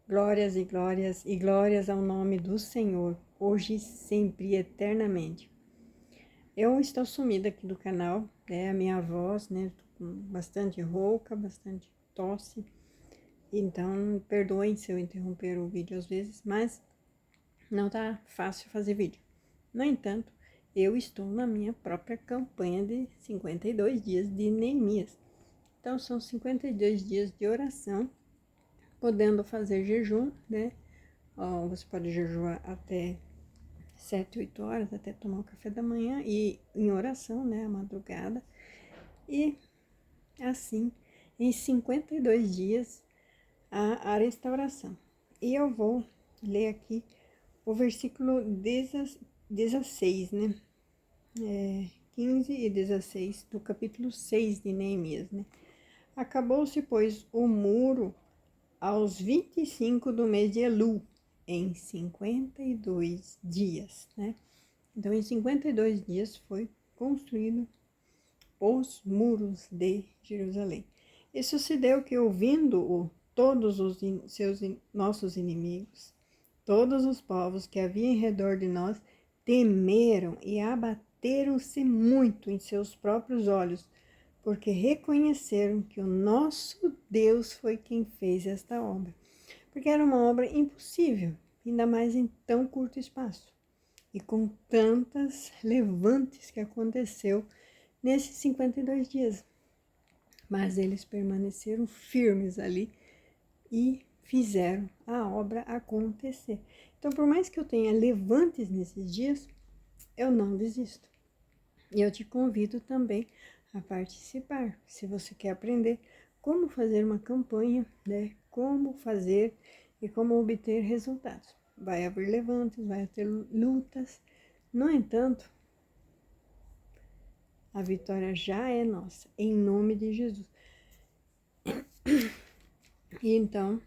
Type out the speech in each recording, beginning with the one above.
Glórias e glórias e glórias ao nome do Senhor, hoje, sempre e eternamente. Eu estou sumida aqui do canal, a minha voz, né, tô com bastante rouca, bastante tosse, então perdoem se eu interromper o vídeo às vezes, mas não tá fácil fazer vídeo. No entanto, eu estou na minha própria campanha de 52 dias de Neemias. Então, são 52 dias de oração, podendo fazer jejum, né? Você pode jejuar até 7, 8 horas, até tomar o café da manhã e em oração, né, à madrugada. E assim, em 52 dias, a restauração. E eu vou ler aqui o versículo 16, né? 15 e 16 do capítulo 6 de Neemias, né? Acabou-se, pois, o muro aos 25 do mês de Elul, em 52 dias, né? Então, em 52 dias foi construído os muros de Jerusalém. E sucedeu que, ouvindo-o, todos os nossos inimigos, todos os povos que havia em redor de nós, temeram e abateram-se muito em seus próprios olhos, porque reconheceram que o nosso Deus foi quem fez esta obra. Porque era uma obra impossível, ainda mais em tão curto espaço. E com tantas levantes que aconteceu nesses 52 dias. Mas eles permaneceram firmes ali e fizeram a obra acontecer. Então, por mais que eu tenha levantes nesses dias, eu não desisto. E eu te convido também a participar, se você quer aprender como fazer uma campanha, né? Como fazer e como obter resultados. Vai haver levantes, vai ter lutas. No entanto, a vitória já é nossa, em nome de Jesus. E então,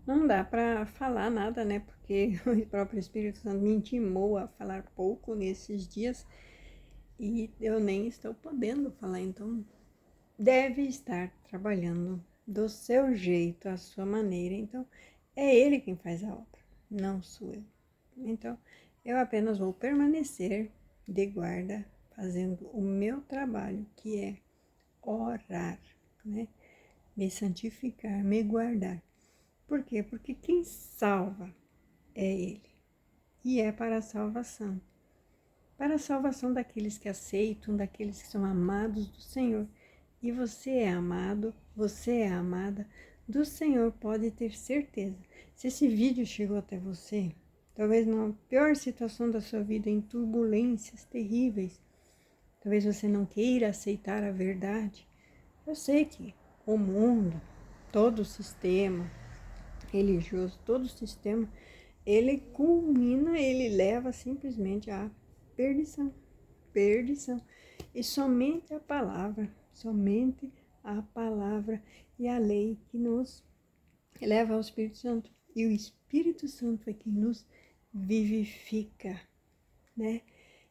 não dá para falar nada, né? Porque o próprio Espírito Santo me intimou a falar pouco nesses dias e eu nem estou podendo falar. Então, deve estar trabalhando do seu jeito, à sua maneira. Então, é Ele quem faz a obra, não sou eu. Então, eu apenas vou permanecer de guarda, fazendo o meu trabalho, que é orar, né? Me santificar, me guardar. Por quê? Porque quem salva é Ele. E é para a salvação. Para a salvação daqueles que aceitam, daqueles que são amados do Senhor. E você é amado, você é amada do Senhor, pode ter certeza. Se esse vídeo chegou até você, talvez na pior situação da sua vida, em turbulências terríveis, talvez você não queira aceitar a verdade. Eu sei que o mundo, todo o sistema religioso, todo o sistema, ele culmina, ele leva simplesmente à perdição. Perdição. E somente a palavra e a lei que nos leva ao Espírito Santo. E o Espírito Santo é quem nos vivifica, né?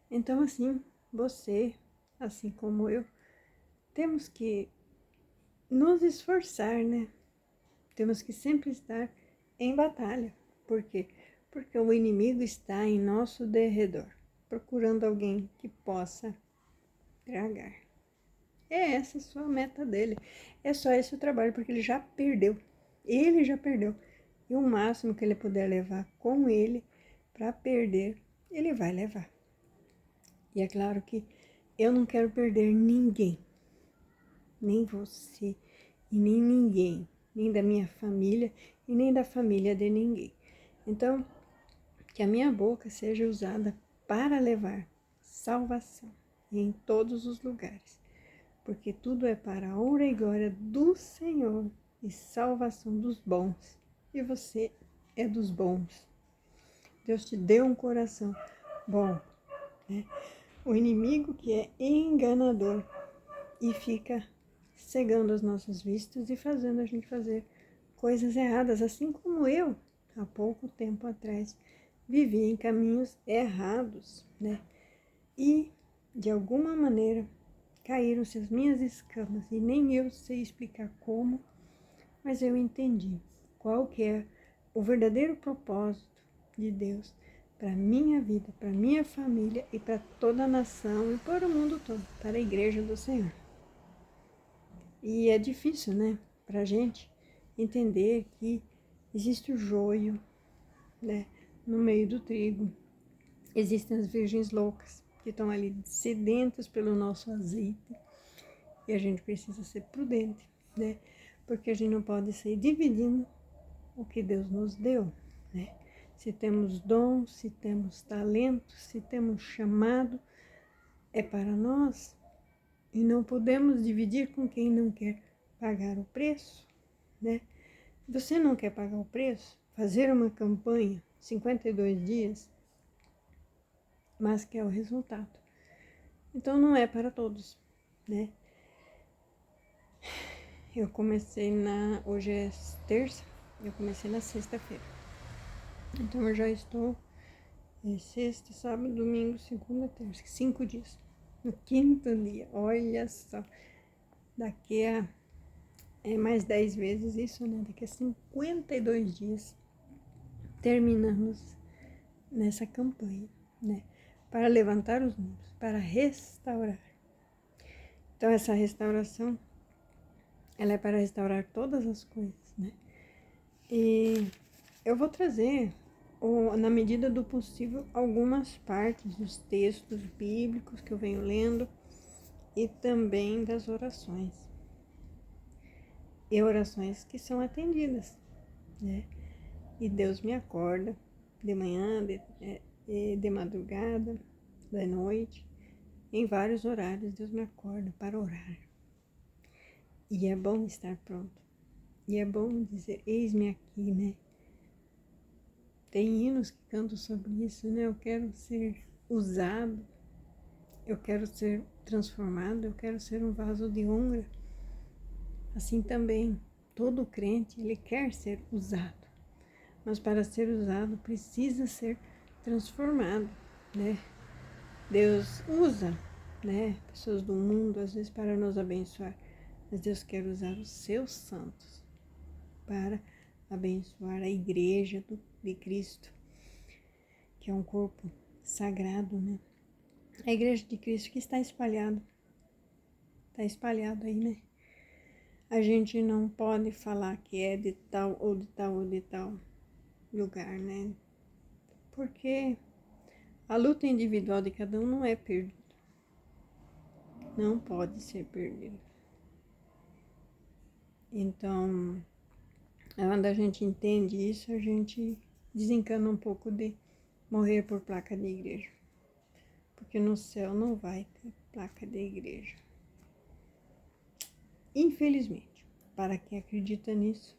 Então, assim, você, assim como eu, temos que nos esforçar, né? Temos que sempre estar em batalha. Por quê? Porque o inimigo está em nosso derredor, procurando alguém que possa tragar. É essa a sua meta dele. É só esse o trabalho, porque ele já perdeu. Ele já perdeu. E o máximo que ele puder levar com ele para perder, ele vai levar. E é claro que eu não quero perder ninguém. Nem você e nem ninguém. Nem da minha família e nem da família de ninguém. Então, que a minha boca seja usada para levar salvação em todos os lugares. Porque tudo é para a honra e glória do Senhor e salvação dos bons. E você é dos bons. Deus te deu um coração bom, né? O inimigo que é enganador e fica cegando as nossas vistas e fazendo a gente fazer coisas erradas, assim como eu, há pouco tempo atrás, vivi em caminhos errados, né? E, de alguma maneira, caíram-se as minhas escamas e nem eu sei explicar como, mas eu entendi qual que é o verdadeiro propósito de Deus para minha vida, para minha família e para toda a nação e para o mundo todo, para a igreja do Senhor. E é difícil, né, para a gente entender que existe o joio, né, no meio do trigo. Existem as virgens loucas que estão ali sedentas pelo nosso azeite e a gente precisa ser prudente, né, porque a gente não pode sair dividindo o que Deus nos deu, né. Se temos dom, se temos talento, se temos chamado, é para nós e não podemos dividir com quem não quer pagar o preço, né? Você não quer pagar o preço? Fazer uma campanha, 52 dias, mas quer o resultado. Então não é para todos, né? Eu comecei hoje é terça, eu comecei na sexta-feira. Então eu já estou sexta, sábado, domingo, segunda, terça, 5 dias. No 5º dia, olha só, daqui a mais 10 vezes isso, né? Daqui a 52 dias terminamos nessa campanha, né? Para levantar os muros, para restaurar. Então essa restauração, ela é para restaurar todas as coisas, né? E eu vou trazer, na medida do possível, algumas partes dos textos bíblicos que eu venho lendo e também das orações. E orações que são atendidas, né? E Deus me acorda de manhã, de madrugada, da noite, em vários horários Deus me acorda para orar. E é bom estar pronto. E é bom dizer, eis-me aqui, né? Tem hinos que cantam sobre isso, né? Eu quero ser usado, eu quero ser transformado, eu quero ser um vaso de honra. Assim também, todo crente, ele quer ser usado. Mas para ser usado, precisa ser transformado, né? Deus usa, né, pessoas do mundo, às vezes, para nos abençoar. Mas Deus quer usar os seus santos para abençoar a igreja de Cristo, que é um corpo sagrado, né? A igreja de Cristo que está espalhado aí, né? A gente não pode falar que é de tal ou de tal ou de tal lugar, né? Porque a luta individual de cada um não é perdida. Não pode ser perdida. Então, quando a gente entende isso, a gente desencana um pouco de morrer por placa de igreja. Porque no céu não vai ter placa de igreja. Infelizmente, para quem acredita nisso,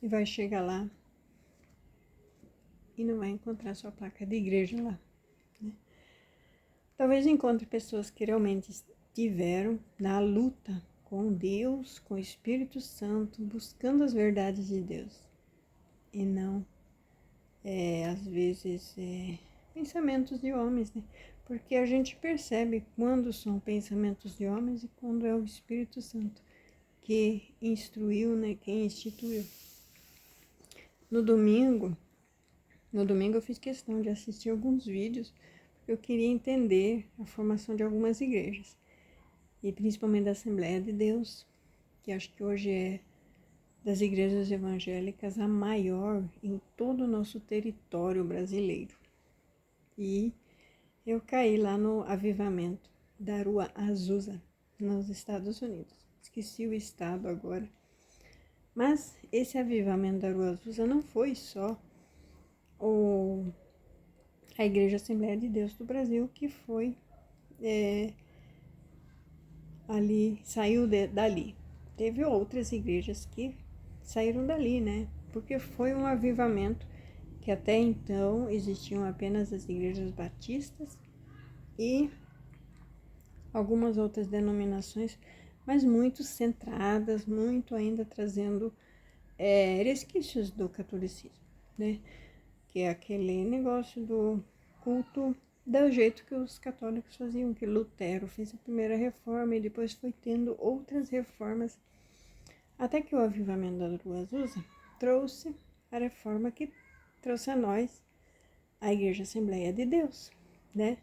e vai chegar lá e não vai encontrar sua placa de igreja lá, né? Talvez encontre pessoas que realmente estiveram na luta com Deus, com o Espírito Santo, buscando as verdades de Deus. E não, às vezes, pensamentos de homens, né? Porque a gente percebe quando são pensamentos de homens e quando é o Espírito Santo que instruiu, né? Quem instituiu. No domingo eu fiz questão de assistir alguns vídeos, porque eu queria entender a formação de algumas igrejas. E principalmente da Assembleia de Deus, que acho que hoje é das igrejas evangélicas a maior em todo o nosso território brasileiro. E eu caí lá no avivamento da Rua Azusa, nos Estados Unidos. Esqueci o estado agora. Mas esse avivamento da Rua Azusa não foi só a Igreja Assembleia de Deus do Brasil que foi ali, saiu dali. Teve outras igrejas que saíram dali, né? Porque foi um avivamento que até então existiam apenas as igrejas batistas e algumas outras denominações, mas muito centradas, muito ainda trazendo resquícios do catolicismo, né? Que é aquele negócio do culto do jeito que os católicos faziam, que Lutero fez a primeira reforma e depois foi tendo outras reformas, até que o avivamento da Rua Azusa trouxe a reforma que trouxe a nós a Igreja Assembleia de Deus, né?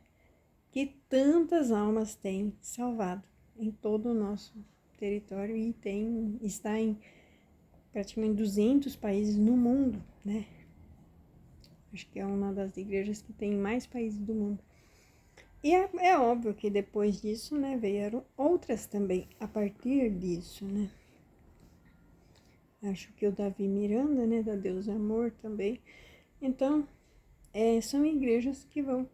Que tantas almas tem salvado em todo o nosso território e está em praticamente 200 países no mundo, né? Acho que é uma das igrejas que tem mais países do mundo. E é óbvio que depois disso, né, vieram outras também a partir disso, né? Acho que o Davi Miranda, né, da Deus é Amor também. Então, são igrejas que vão,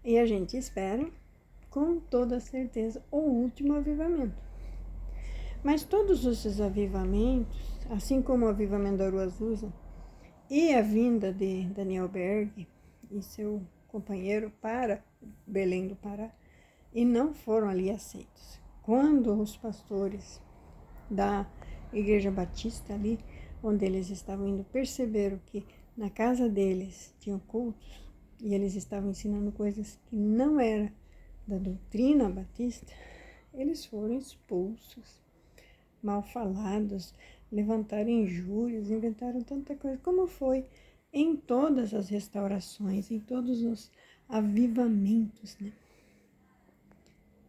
e a gente espera, com toda certeza, o último avivamento. Mas todos esses avivamentos, assim como o avivamento da Rua Azusa e a vinda de Daniel Berg e seu companheiro para Belém do Pará, e não foram ali aceitos. Quando os pastores da Igreja Batista ali, onde eles estavam indo, perceberam que na casa deles tinham cultos e eles estavam ensinando coisas que não era da doutrina batista, eles foram expulsos, mal falados, levantaram injúrias, inventaram tanta coisa, como foi em todas as restaurações, em todos os avivamentos, né?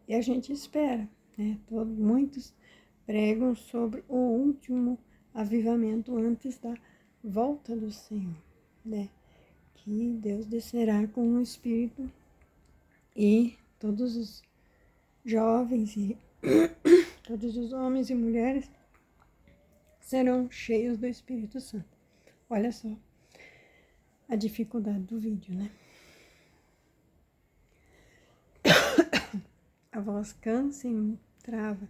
E a gente espera, né? Muitos pregam sobre o último avivamento antes da volta do Senhor, né? Que Deus descerá com o Espírito e todos os jovens e todos os homens e mulheres serão cheios do Espírito Santo. Olha só a dificuldade do vídeo, né? A voz cansa e trava.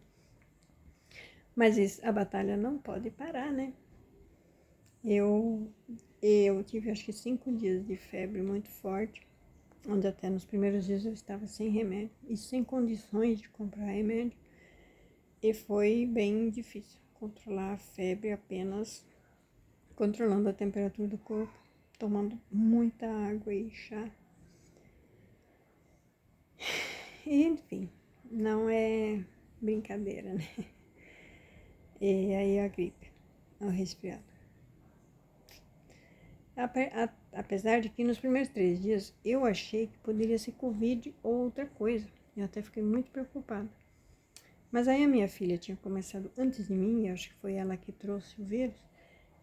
Mas a batalha não pode parar, né? Eu tive acho que 5 dias de febre muito forte, onde até nos primeiros dias eu estava sem remédio e sem condições de comprar remédio. E foi bem difícil controlar a febre apenas controlando a temperatura do corpo, tomando muita água e chá. E, enfim, não é brincadeira, né? E aí a gripe, o resfriado. Apesar de que nos primeiros 3 dias eu achei que poderia ser Covid ou outra coisa. Eu até fiquei muito preocupada. Mas aí a minha filha tinha começado antes de mim, acho que foi ela que trouxe o vírus,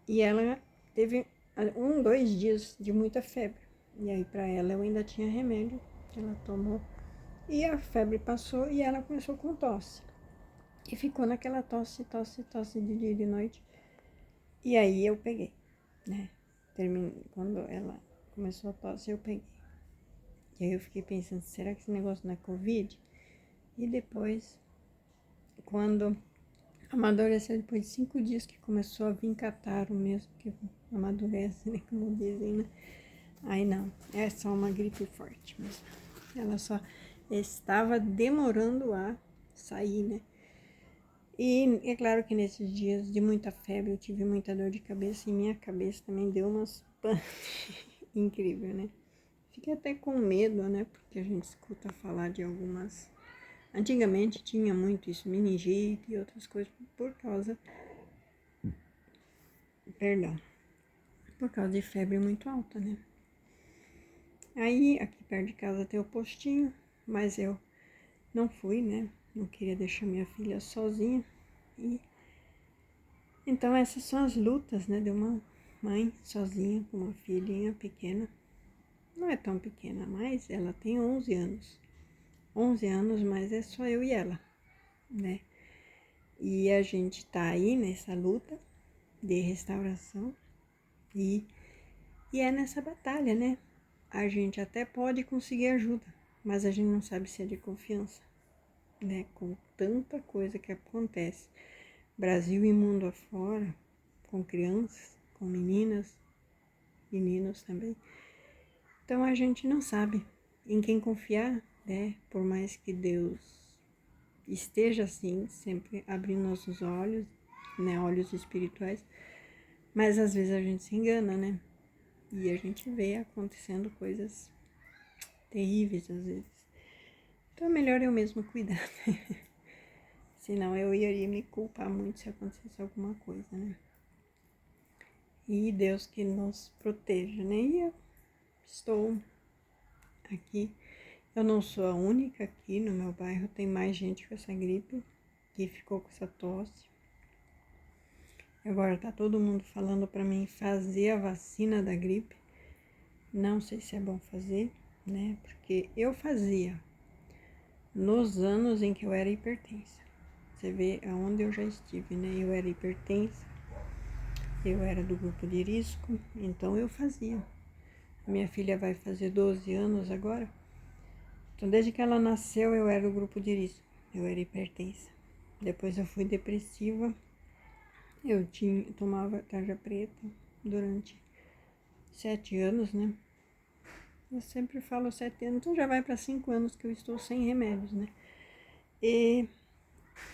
e ela teve 2 dias de muita febre. E aí para ela eu ainda tinha remédio, ela tomou, e a febre passou e ela começou com tosse. E ficou naquela tosse de dia e de noite. E aí eu peguei, né? Quando ela começou a tosse, eu peguei. E aí eu fiquei pensando, será que esse negócio não é Covid? E depois, quando amadureceu, depois de 5 dias que começou a vir catarro mesmo, que amadurece, né? Como dizem, né? Aí não, é só uma gripe forte mesmo. Ela só estava demorando a sair, né? E é claro que nesses dias de muita febre eu tive muita dor de cabeça e minha cabeça também deu umas incrível, né? Fiquei até com medo, né? Porque a gente escuta falar de algumas... Antigamente tinha muito isso, meningite e outras coisas por causa... Perdão. Por causa de febre muito alta, né? Aí, aqui perto de casa tem o postinho, mas eu não fui, né? Não queria deixar minha filha sozinha. E então essas são as lutas, né, de uma mãe sozinha com uma filhinha pequena. Não é tão pequena, mas ela tem 11 anos. 11 anos, mas é só eu e ela, né? E a gente tá aí nessa luta de restauração e é nessa batalha, né? A gente até pode conseguir ajuda, mas a gente não sabe se é de confiança, né? Com tanta coisa que acontece, Brasil e mundo afora, com crianças, com meninas, meninos também. Então a gente não sabe em quem confiar, né? Por mais que Deus esteja assim, sempre abrindo nossos olhos, né? Olhos espirituais, mas às vezes a gente se engana, né? E a gente vê acontecendo coisas terríveis às vezes. Então é melhor eu mesma cuidar, né? Senão eu iria me culpar muito se acontecesse alguma coisa, né? E Deus que nos proteja, né? E eu estou aqui. Eu não sou a única aqui no meu bairro, tem mais gente com essa gripe que ficou com essa tosse. Agora tá todo mundo falando para mim fazer a vacina da gripe. Não sei se é bom fazer, né? Porque eu fazia nos anos em que eu era hipertensa. Você vê aonde eu já estive, né? Eu era hipertensa, eu era do grupo de risco, então eu fazia. Minha filha vai fazer 12 anos agora. Então, desde que ela nasceu, eu era do grupo de risco. Eu era hipertensa. Depois eu fui depressiva. Eu tomava tarja preta durante 7 anos, né? Eu sempre falo 7 anos, então já vai para 5 anos que eu estou sem remédios, né? E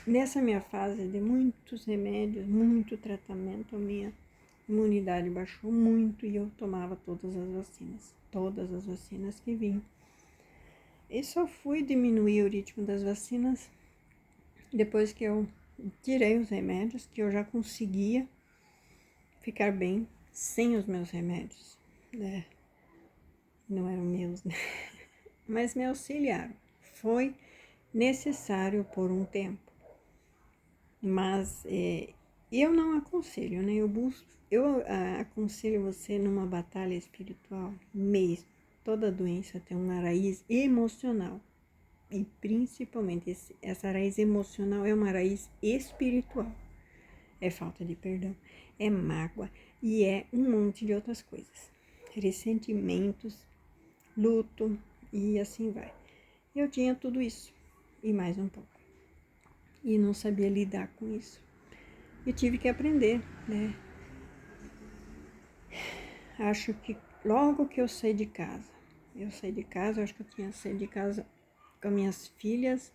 nessa minha fase de muitos remédios, muito tratamento, a minha imunidade baixou muito e eu tomava todas as vacinas que vinham. E só fui diminuir o ritmo das vacinas depois que eu tirei os remédios, que eu já conseguia ficar bem sem os meus remédios, né? Não eram meus, né? Mas me auxiliaram. Foi necessário por um tempo. Mas eu não aconselho, né? Eu aconselho você numa batalha espiritual mesmo. Toda doença tem uma raiz emocional. E principalmente essa raiz emocional é uma raiz espiritual. É falta de perdão, é mágoa e é um monte de outras coisas. Ressentimentos, luto e assim vai. Eu tinha tudo isso e mais um pouco. E não sabia lidar com isso. E tive que aprender, né? Acho que logo que eu saí de casa, acho que eu tinha saído de casa com minhas filhas,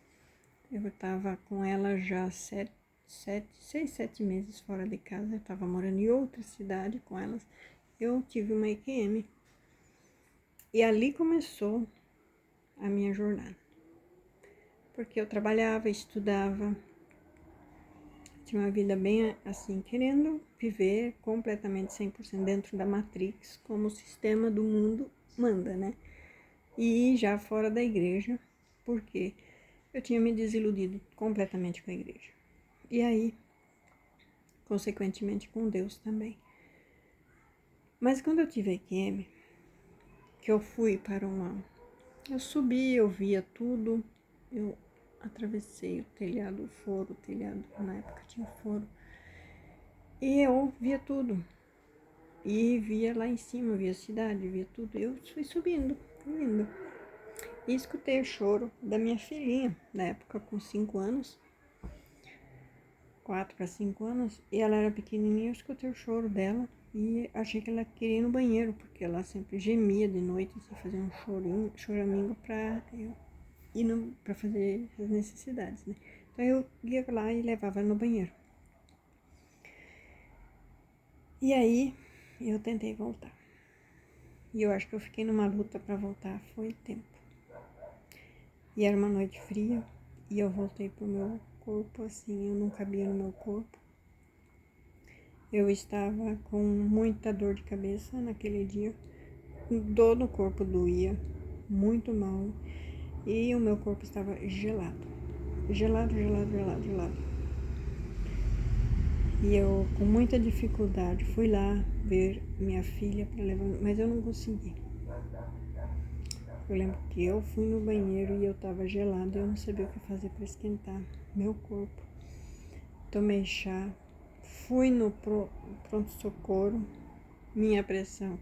eu estava com elas já 6, 7 meses fora de casa, eu estava morando em outra cidade com elas, eu tive uma EQM. E ali começou a minha jornada. Porque eu trabalhava, estudava, tinha uma vida bem assim, querendo viver completamente 100% dentro da Matrix, como o sistema do mundo manda, né? E já fora da igreja, porque eu tinha me desiludido completamente com a igreja. E aí, consequentemente, com Deus também. Mas quando eu tive EQM, que eu fui para eu subi, eu via tudo, eu atravessei o telhado, o telhado, na época tinha foro, e eu via tudo. E via lá em cima, via a cidade, via tudo. Eu fui subindo, indo. E escutei o choro da minha filhinha, na época com 5 anos, 4 para 5 anos, e ela era pequenininha, eu escutei o choro dela e achei que ela queria ir no banheiro, porque ela sempre gemia de noite, assim, fazia um choramingo para eu ir para fazer as necessidades, né? Então eu ia lá e levava ela no banheiro. E aí eu tentei voltar. E eu acho que eu fiquei numa luta para voltar, foi tempo. E era uma noite fria, e eu voltei pro meu corpo, assim, eu não cabia no meu corpo. Eu estava com muita dor de cabeça naquele dia, dor no corpo doía, muito mal, e o meu corpo estava gelado. Gelado. E eu, com muita dificuldade, fui lá ver minha filha para levar, mas eu não consegui. Eu lembro que eu fui no banheiro e eu tava gelada e eu não sabia o que fazer para esquentar meu corpo. Tomei chá, fui no pronto-socorro, minha pressão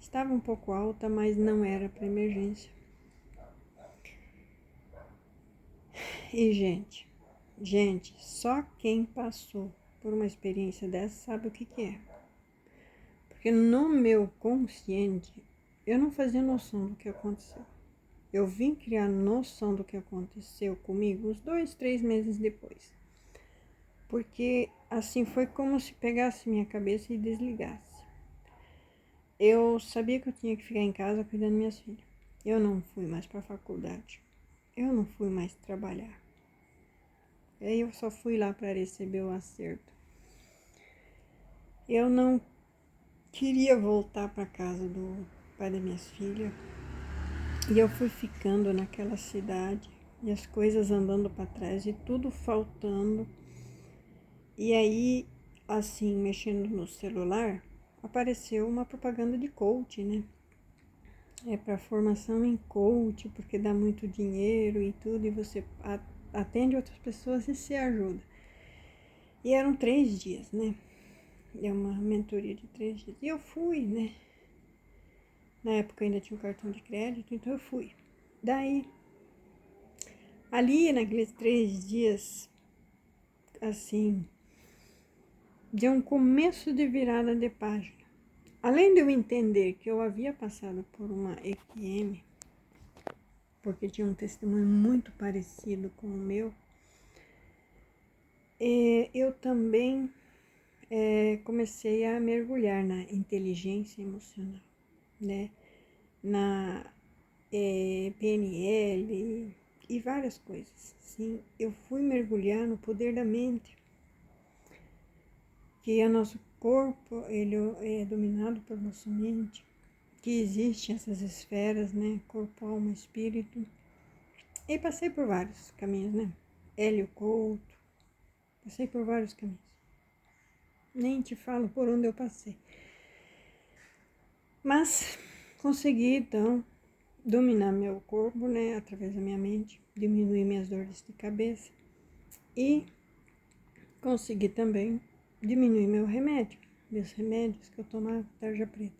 estava um pouco alta, mas não era para emergência. E gente, só quem passou por uma experiência dessa sabe o que é. Porque no meu consciente, eu não fazia noção do que aconteceu. Eu vim criar noção do que aconteceu comigo uns 2, 3 meses depois. Porque assim foi como se pegasse minha cabeça e desligasse. Eu sabia que eu tinha que ficar em casa cuidando das minhas filhas. eu não fui mais para a faculdade, eu não fui mais trabalhar. Aí eu só fui lá para receber o acerto. Eu não queria voltar para casa do pai das minhas filhas. E eu fui ficando naquela cidade e as coisas andando para trás e tudo faltando. E aí, assim, mexendo no celular, apareceu uma propaganda de coach, né? É para formação em coach, porque dá muito dinheiro e tudo, e você atende outras pessoas e se ajuda. E eram 3 dias, né? É uma mentoria de 3 dias. E eu fui, né? Na época ainda tinha um cartão de crédito, então eu fui. Daí, ali naqueles 3 dias, assim, de um começo de virada de página. Além de eu entender que eu havia passado por uma EQM, porque tinha um testemunho muito parecido com o meu, eu também comecei a mergulhar na inteligência emocional, né? Na PNL e várias coisas. Sim, eu fui mergulhar no poder da mente, que o nosso corpo ele é dominado por nossa mente, que existem essas esferas, né? Corpo, alma, espírito. E passei por vários caminhos, né? Hélio Couto, passei por vários caminhos. Nem te falo por onde eu passei. Mas consegui, então, dominar meu corpo, né? Através da minha mente, diminuir minhas dores de cabeça. E consegui também diminuir meus remédios que eu tomava, tarja preta.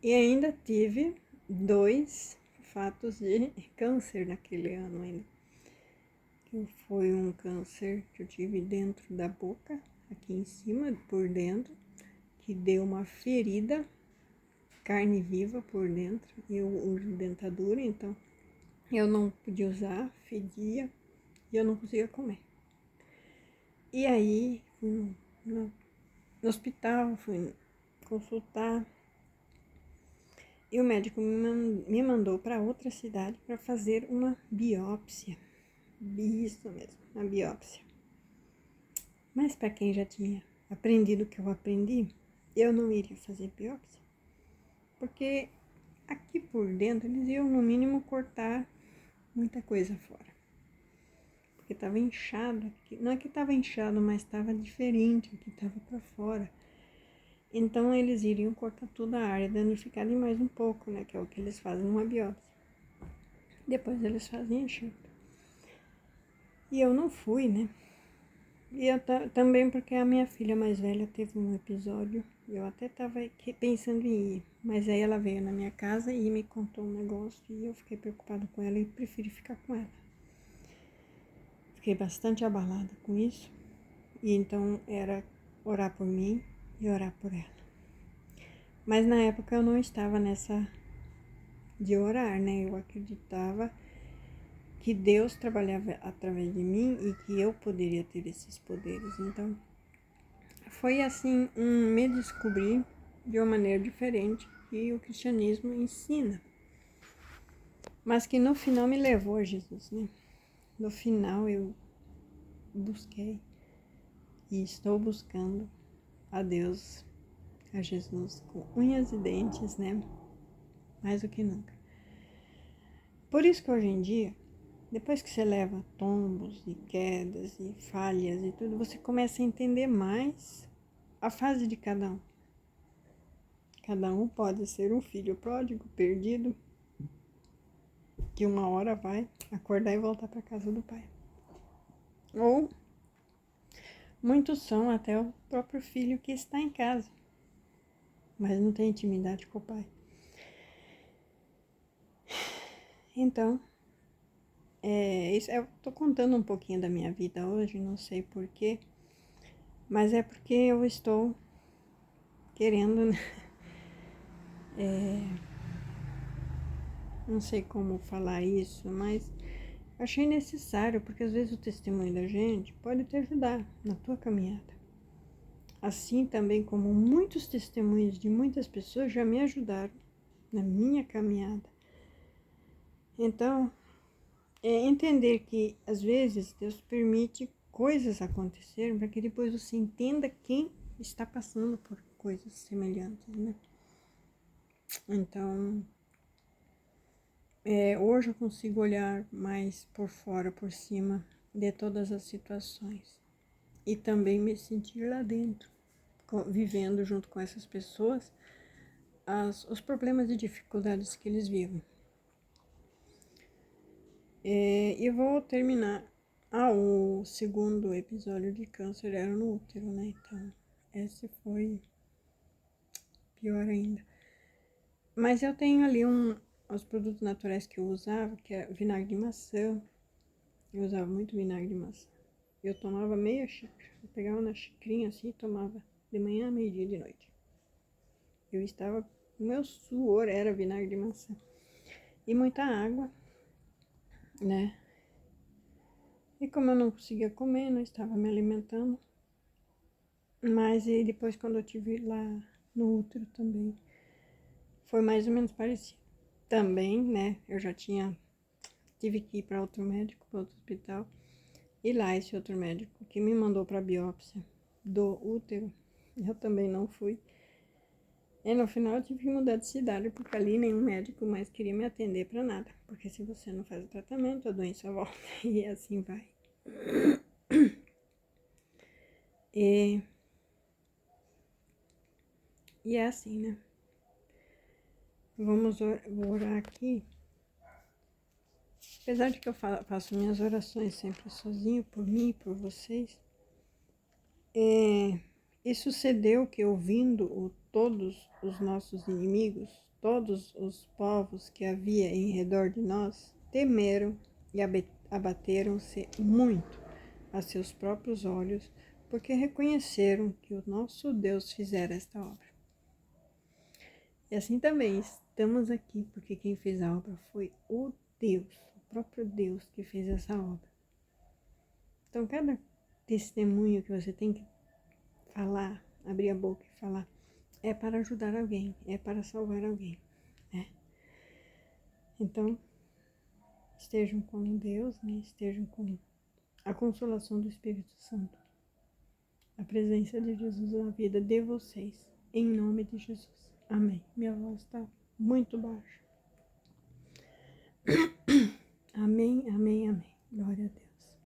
E ainda tive 2 fatos de câncer naquele ano ainda. Que foi um câncer que eu tive dentro da boca, aqui em cima, por dentro, que deu uma ferida, carne viva por dentro. Eu uso dentadura, então eu não podia usar, fedia e eu não conseguia comer. E aí fui no hospital, fui consultar e o médico me mandou para outra cidade para fazer uma biópsia. Isso mesmo, uma biópsia. Mas para quem já tinha aprendido o que eu aprendi, eu não iria fazer biópsia. Porque aqui por dentro eles iam no mínimo cortar muita coisa fora. Porque estava inchado, não é que estava inchado, mas estava diferente, o que estava para fora. Então eles iriam cortar toda a área danificada e mais um pouco, né? Que é o que eles fazem numa biópsia. Depois eles fazem enxerto. E eu não fui, né? E eu também porque a minha filha mais velha teve um episódio, eu até estava pensando em ir, mas aí ela veio na minha casa e me contou um negócio e eu fiquei preocupada com ela e preferi ficar com ela. Fiquei bastante abalada com isso, e então era orar por mim e orar por ela. Mas na época eu não estava nessa de orar, né? Eu acreditava que Deus trabalhava através de mim e que eu poderia ter esses poderes. Então, foi assim me descobrir de uma maneira diferente que o cristianismo ensina. Mas que no final me levou a Jesus, né? No final eu busquei e estou buscando a Deus, a Jesus, com unhas e dentes, né? Mais do que nunca. Por isso que hoje em dia, depois que você leva tombos e quedas e falhas e tudo, você começa a entender mais a fase de cada um. Cada um pode ser um filho pródigo, perdido, que uma hora vai acordar e voltar para casa do pai. Ou muitos são até o próprio filho que está em casa, mas não tem intimidade com o pai. Então, eu tô contando um pouquinho da minha vida hoje, não sei porquê, mas é porque eu estou querendo, né? Não sei como falar isso, mas achei necessário, porque às vezes o testemunho da gente pode te ajudar na tua caminhada. Assim também como muitos testemunhos de muitas pessoas já me ajudaram na minha caminhada. Então, é entender que às vezes Deus permite coisas acontecerem para que depois você entenda quem está passando por coisas semelhantes, né? Então, hoje eu consigo olhar mais por fora, por cima de todas as situações e também me sentir lá dentro, vivendo junto com essas pessoas os problemas e dificuldades que eles vivem. E vou terminar. O segundo episódio de câncer era no útero, né? Então, esse foi pior ainda. Mas eu tenho ali os produtos naturais que eu usava, que é vinagre de maçã. Eu usava muito vinagre de maçã. Eu tomava meia xícara. Eu pegava na xicrinha assim e tomava de manhã, meio-dia e de noite. O meu suor era vinagre de maçã. E muita água, né? E como eu não conseguia comer, não estava me alimentando. Mas e depois quando eu tive lá no útero também, foi mais ou menos parecido. Também, né, eu já tive que ir para outro médico, para outro hospital. E lá esse outro médico que me mandou para biópsia do útero, eu também não fui. E no final eu tive que mudar de cidade, porque ali nenhum médico mais queria me atender para nada. Porque se você não faz o tratamento, a doença volta e assim vai. E é assim, né? Vou orar aqui. Apesar de que eu faço minhas orações sempre sozinho, por mim e por vocês, e sucedeu que ouvindo todos os nossos inimigos, todos os povos que havia em redor de nós, temeram e abateram-se muito a seus próprios olhos, porque reconheceram que o nosso Deus fizera esta obra. E assim também estamos aqui, porque quem fez a obra foi o Deus, o próprio Deus que fez essa obra. Então, cada testemunho que você tem que falar, abrir a boca e falar, é para ajudar alguém, é para salvar alguém, né? Então, estejam com Deus, né? Estejam com a consolação do Espírito Santo, a presença de Jesus na vida de vocês, em nome de Jesus. Amém. Minha voz está muito baixa. Amém, amém, amém. Glória a Deus.